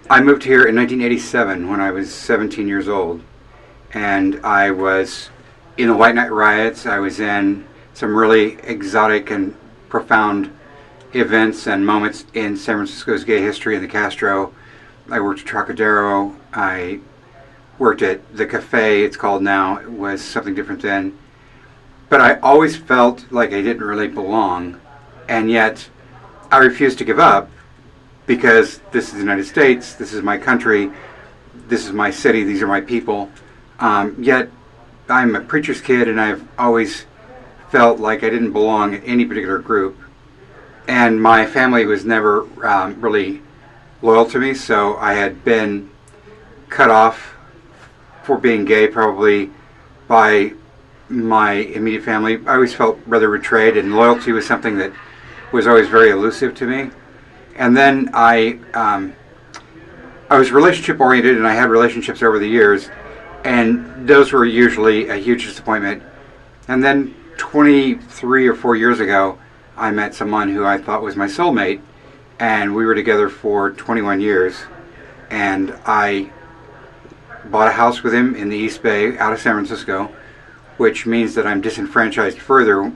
I moved here in 1987 when I was 17 years old, and I was in the White Night Riots. I was in some really exotic and profound events and moments in San Francisco's gay history in the Castro. I worked at Trocadero. I worked at the cafe, it's called now. It was something different then. But I always felt like I didn't really belong, and yet I refused to give up because this is the United States, this is my country, this is my city, these are my people. Yet I'm a preacher's kid, and I've always felt like I didn't belong in any particular group. And my family was never really loyal to me, so I had been cut off for being gay probably by my immediate family. I always felt rather betrayed, and loyalty was something that was always very elusive to me. And then I was relationship oriented, and I had relationships over the years, and those were usually a huge disappointment. And then 23 or 4 years ago, I met someone who I thought was my soulmate, and we were together for 21 years. And I bought a house with him in the East Bay out of San Francisco, which means that I'm disenfranchised further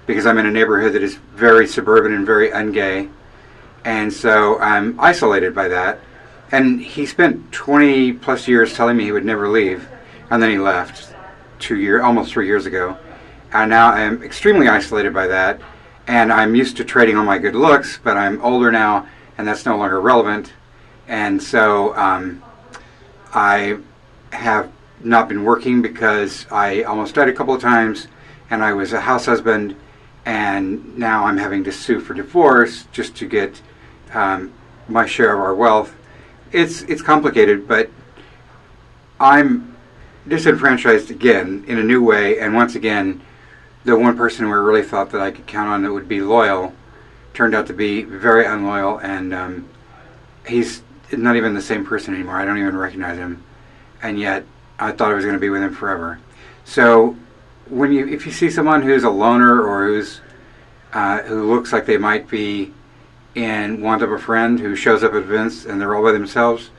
because I'm in a neighborhood that is very suburban and very ungay. And so I'm isolated by that. And he spent 20 plus years telling me he would never leave, and then he left almost 3 years ago. And now I am extremely isolated by that, and I'm used to trading on my good looks, but I'm older now, and that's no longer relevant. And so I have not been working because I almost died a couple of times, and I was a house husband, and now I'm having to sue for divorce just to get my share of our wealth. It's complicated, but I'm disenfranchised again in a new way, and once again, the one person who I really thought that I could count on that would be loyal turned out to be very unloyal, and he's not even the same person anymore. I don't even recognize him, and yet I thought I was going to be with him forever. So if you see someone who's a loner or who looks like they might be in want of a friend, who shows up at events and they're all by themselves,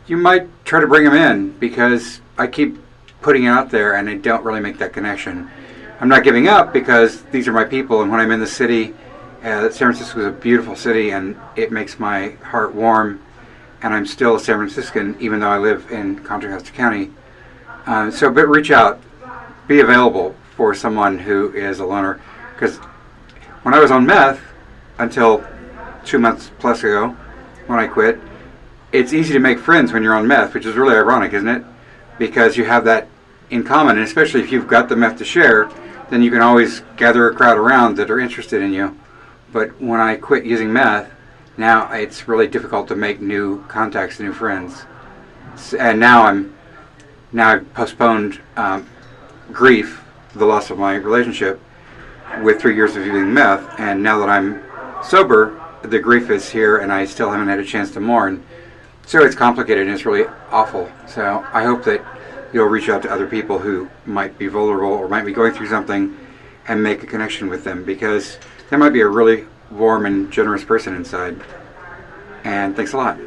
you might try to bring them in, because I keep putting it out there and I don't really make that connection. I'm not giving up because these are my people, and when I'm in the city, San Francisco is a beautiful city and it makes my heart warm, and I'm still a San Franciscan even though I live in Contra Costa County. But reach out, be available for someone who is a loner, because when I was on meth until 2 months plus ago when I quit, it's easy to make friends when you're on meth, which is really ironic, isn't it? Because you have that in common, and especially if you've got the meth to share, then you can always gather a crowd around that are interested in you. But when I quit using meth, now it's really difficult to make new contacts, new friends. And now I've postponed grief, the loss of my relationship, with 3 years of using meth, and now that I'm sober, the grief is here, and I still haven't had a chance to mourn. So it's complicated, and it's really awful. So I hope that you'll reach out to other people who might be vulnerable or might be going through something and make a connection with them, because there might be a really warm and generous person inside. And thanks a lot.